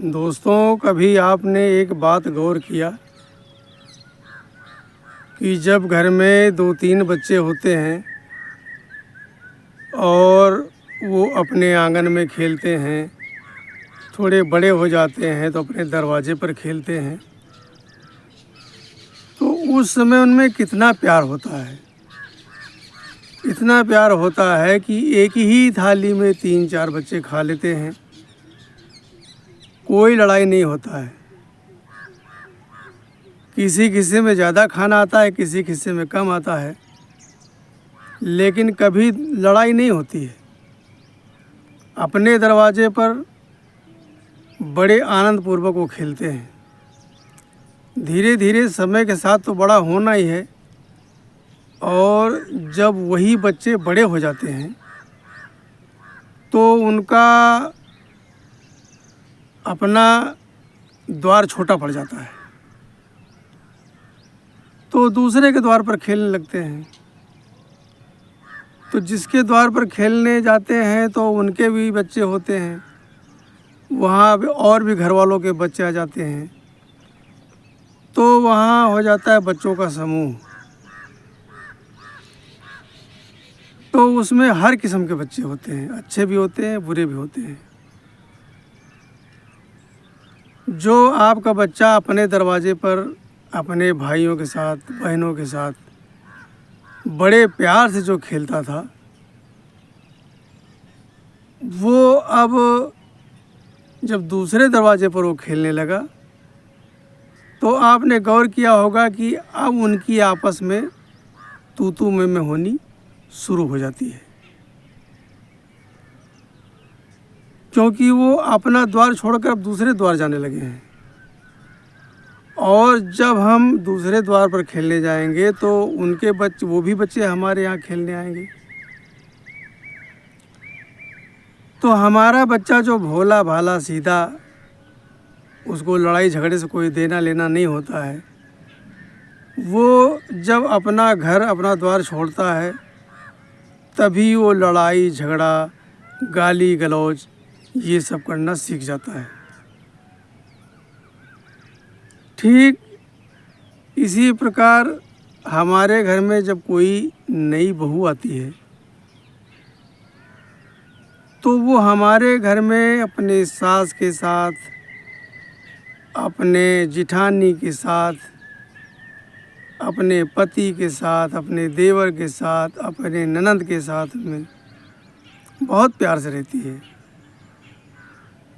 दोस्तों, कभी आपने एक बात गौर किया कि जब घर में 2-3 बच्चे होते हैं और वो अपने आंगन में खेलते हैं, थोड़े बड़े हो जाते हैं तो अपने दरवाजे पर खेलते हैं, तो उस समय उनमें कितना प्यार होता है। इतना प्यार होता है कि एक ही थाली में 3-4 बच्चे खा लेते हैं, कोई लड़ाई नहीं होता है। किसी किसी में ज़्यादा खाना आता है, किसी किसी में कम आता है, लेकिन कभी लड़ाई नहीं होती है। अपने दरवाजे पर बड़े आनंद पूर्वक वो खेलते हैं। धीरे धीरे समय के साथ तो बड़ा होना ही है, और जब वही बच्चे बड़े हो जाते हैं तो उनका अपना द्वार छोटा पड़ जाता है, तो दूसरे के द्वार पर खेलने लगते हैं। तो जिसके द्वार पर खेलने जाते हैं तो उनके भी बच्चे होते हैं, वहाँ और भी घर वालों के बच्चे आ जाते हैं, तो वहाँ हो जाता है बच्चों का समूह। तो उसमें हर किस्म के बच्चे होते हैं, अच्छे भी होते हैं, बुरे भी होते हैं। जो आपका बच्चा अपने दरवाजे पर अपने भाइयों के साथ, बहनों के साथ बड़े प्यार से जो खेलता था, वो अब जब दूसरे दरवाजे पर वो खेलने लगा तो आपने गौर किया होगा कि अब उनकी आपस में तू मैं होनी शुरू हो जाती है, क्योंकि वो अपना द्वार छोड़कर अब दूसरे द्वार जाने लगे हैं। और जब हम दूसरे द्वार पर खेलने जाएंगे तो उनके बच्चे, वो भी बच्चे हमारे यहाँ खेलने आएंगे। तो हमारा बच्चा जो भोला भाला सीधा, उसको लड़ाई झगड़े से कोई देना लेना नहीं होता है, वो जब अपना घर, अपना द्वार छोड़ता है तभी वो लड़ाई झगड़ा, गाली गलौज ये सब करना सीख जाता है। ठीक इसी प्रकार हमारे घर में जब कोई नई बहू आती है तो वो हमारे घर में अपने सास के साथ, अपने जिठानी के साथ, अपने पति के साथ, अपने देवर के साथ, अपने ननद के साथ में बहुत प्यार से रहती है।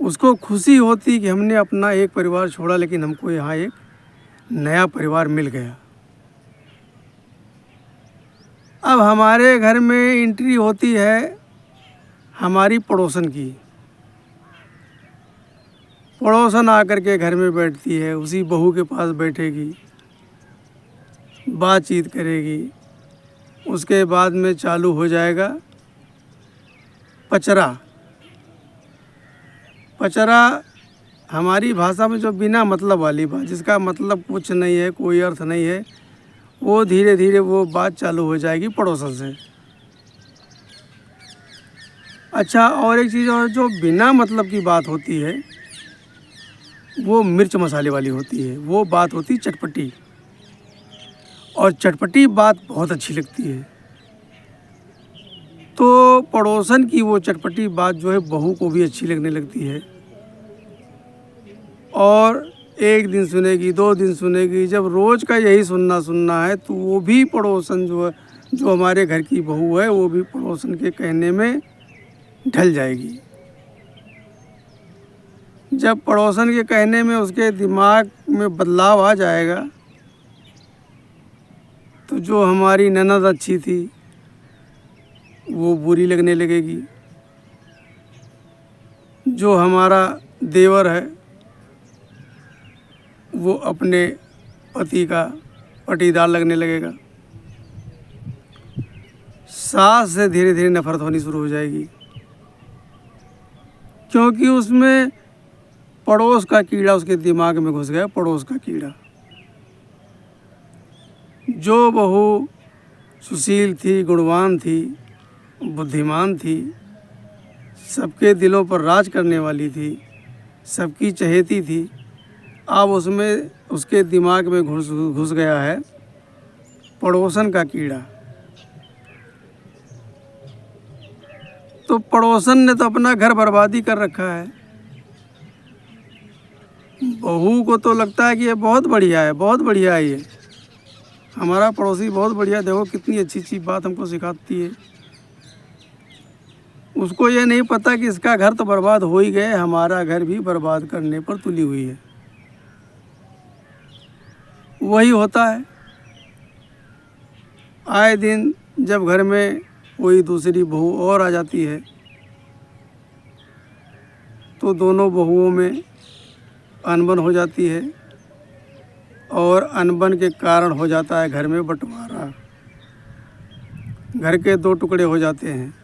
उसको खुशी होती कि हमने अपना एक परिवार छोड़ा, लेकिन हमको यहाँ एक नया परिवार मिल गया। अब हमारे घर में एंट्री होती है हमारी पड़ोसन की। पड़ोसन आकर के घर में बैठती है, उसी बहू के पास बैठेगी, बातचीत करेगी। उसके बाद में चालू हो जाएगा पचरा। पचरा हमारी भाषा में जो बिना मतलब वाली बात, जिसका मतलब कुछ नहीं है, कोई अर्थ नहीं है, वो धीरे धीरे वो बात चालू हो जाएगी पड़ोसन से। अच्छा, और एक चीज़ और जो बिना मतलब की बात होती है वो मिर्च मसाले वाली होती है। वो बात होती चटपटी, और चटपटी बात बहुत अच्छी लगती है। तो पड़ोसन की वो चटपटी बात जो है बहू को भी अच्छी लगने लगती है, और एक दिन सुनेगी, 2 दिन सुनेगी। जब रोज़ का यही सुनना है तो वो भी पड़ोसन जो है, जो हमारे घर की बहू है, वो भी पड़ोसन के कहने में ढल जाएगी। जब पड़ोसन के कहने में उसके दिमाग में बदलाव आ जाएगा तो जो हमारी ननद अच्छी थी वो बुरी लगने लगेगी, जो हमारा देवर है वो अपने पति का पटीदार लगने लगेगा। सास से धीरे धीरे नफरत होनी शुरू हो जाएगी, क्योंकि उसमें पड़ोस का कीड़ा उसके दिमाग में घुस गया। पड़ोस का कीड़ा। जो बहू सुशील थी, गुणवान थी, बुद्धिमान थी, सबके दिलों पर राज करने वाली थी, सबकी चहेती थी, अब उसमें उसके दिमाग में घुस गया है पड़ोसन का कीड़ा। तो पड़ोसन ने तो अपना घर बर्बादी कर रखा है। बहू को तो लगता है कि ये बहुत बढ़िया है, बहुत बढ़िया है, ये हमारा पड़ोसी बहुत बढ़िया, देखो कितनी अच्छी अच्छी बात हमको सिखाती है। उसको ये नहीं पता कि इसका घर तो बर्बाद हो ही गए, हमारा घर भी बर्बाद करने पर तुली हुई है। वही होता है आए दिन, जब घर में कोई दूसरी बहू और आ जाती है तो दोनों बहुओं में अनबन हो जाती है और अनबन के कारण हो जाता है घर में बंटवारा। घर के दो टुकड़े हो जाते हैं।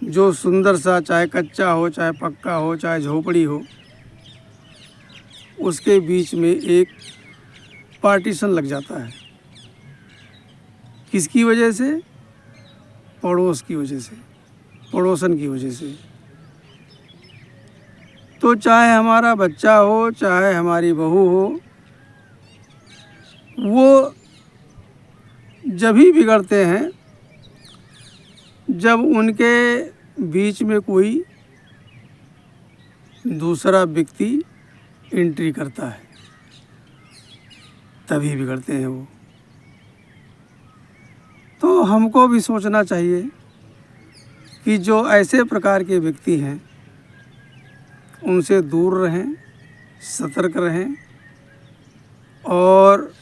जो सुंदर सा, चाहे कच्चा हो, चाहे पक्का हो, चाहे झोपड़ी हो, उसके बीच में एक पार्टीशन लग जाता है। किसकी वजह से? पड़ोस की वजह से, पड़ोसन की वजह से। तो चाहे हमारा बच्चा हो, चाहे हमारी बहू हो, वो जब ही बिगड़ते हैं जब उनके बीच में कोई दूसरा व्यक्ति एंट्री करता है, तभी बिगड़ते हैं वो। तो हमको भी सोचना चाहिए कि जो ऐसे प्रकार के व्यक्ति हैं उनसे दूर रहें, सतर्क रहें और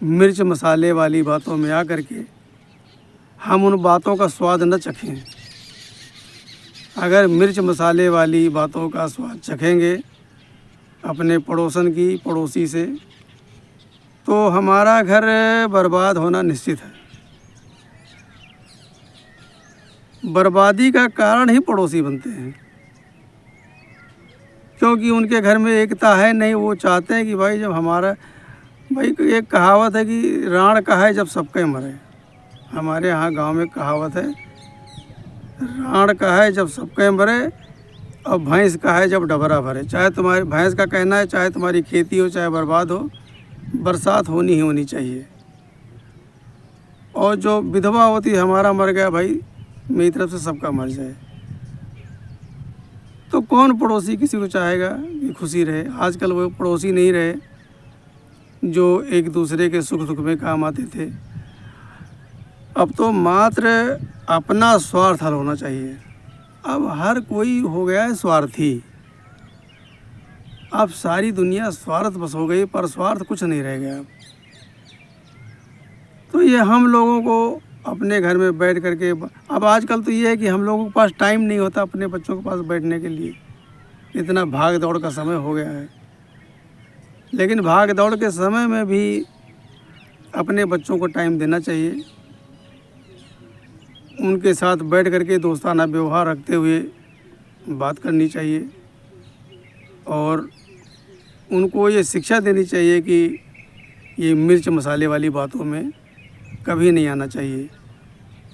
मिर्च मसाले वाली बातों में आकर के हम उन बातों का स्वाद न चखें। अगर मिर्च मसाले वाली बातों का स्वाद चखेंगे अपने पड़ोसन की, पड़ोसी से, तो हमारा घर बर्बाद होना निश्चित है। बर्बादी का कारण ही पड़ोसी बनते हैं, क्योंकि उनके घर में एकता है नहीं। वो चाहते हैं कि भाई जब हमारा, भाई एक कहावत है कि राण का है जब सबके मरे। हमारे यहाँ गांव में कहावत है, राण का है जब सबके मरे और भैंस का है जब डबरा भरे। चाहे तुम्हारी भैंस का कहना है, चाहे तुम्हारी खेती हो, चाहे बर्बाद हो, बरसात होनी ही होनी चाहिए। और जो विधवा होती है, हमारा मर गया भाई, मेरी तरफ से सबका मर जाए। तो कौन पड़ोसी किसी को चाहेगा कि खुशी रहे? आजकल वो पड़ोसी नहीं रहे जो एक दूसरे के सुख दुख में काम आते थे। अब तो मात्र अपना स्वार्थ हल होना चाहिए। अब हर कोई हो गया है स्वार्थी। अब सारी दुनिया स्वार्थ बस हो गई, पर स्वार्थ कुछ नहीं रह गया। तो ये हम लोगों को अपने घर में बैठ करके, अब आजकल तो ये है कि हम लोगों के पास टाइम नहीं होता अपने बच्चों के पास बैठने के लिए। इतना भाग दौड़ का समय हो गया है। लेकिन भाग दौड़ के समय में भी अपने बच्चों को टाइम देना चाहिए। उनके साथ बैठ करके दोस्ताना व्यवहार रखते हुए बात करनी चाहिए और उनको ये शिक्षा देनी चाहिए कि ये मिर्च मसाले वाली बातों में कभी नहीं आना चाहिए।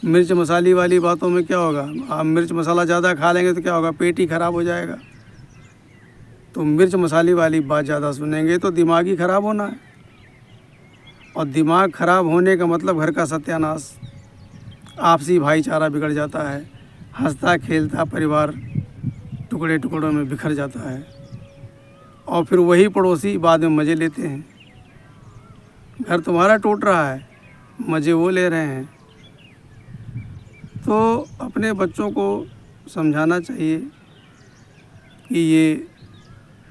मिर्च मसाले वाली बातों में क्या होगा? आप मिर्च मसाला ज़्यादा खा लेंगे तो क्या होगा? पेट ही ख़राब हो जाएगा। तो मिर्च मसाले वाली बात ज़्यादा सुनेंगे तो दिमाग ही ख़राब होना है, और दिमाग ख़राब होने का मतलब घर का सत्यानाश, आपसी भाईचारा बिगड़ जाता है, हंसता खेलता परिवार टुकड़े टुकड़ों में बिखर जाता है, और फिर वही पड़ोसी बाद में मज़े लेते हैं। घर तुम्हारा टूट रहा है, मज़े वो ले रहे हैं। तो अपने बच्चों को समझाना चाहिए कि ये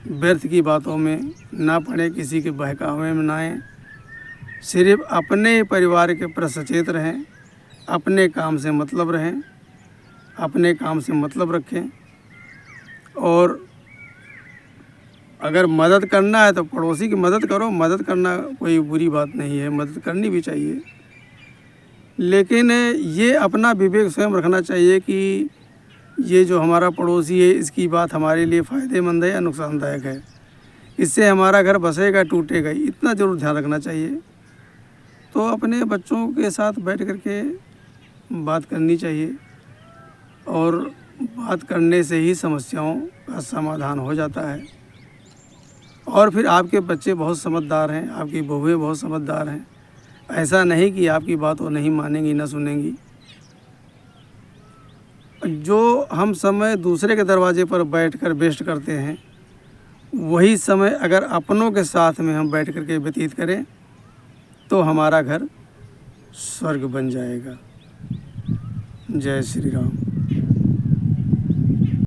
व्यर्थ की बातों में ना पड़े, किसी के बहकावे में ना आए, सिर्फ अपने परिवार के प्रति सचेत रहें, अपने काम से मतलब रहें, अपने काम से मतलब रखें। और अगर मदद करना है तो पड़ोसी की मदद करो। मदद करना कोई बुरी बात नहीं है, मदद करनी भी चाहिए। लेकिन ये अपना विवेक स्वयं रखना चाहिए कि ये जो हमारा पड़ोसी है इसकी बात हमारे लिए फ़ायदेमंद है या नुकसानदायक है, इससे हमारा घर बसेगा टूटेगा, इतना ज़रूर ध्यान रखना चाहिए। तो अपने बच्चों के साथ बैठ कर के बात करनी चाहिए और बात करने से ही समस्याओं का समाधान हो जाता है। और फिर आपके बच्चे बहुत समझदार हैं, आपकी बहुएं बहुत समझदार हैं। ऐसा नहीं कि आपकी बात वो नहीं मानेंगी, ना सुनेंगी। जो हम समय दूसरे के दरवाजे पर बैठकर वेस्ट करते हैं, वही समय अगर अपनों के साथ में हम बैठ कर के व्यतीत करें तो हमारा घर स्वर्ग बन जाएगा। जय श्री राम।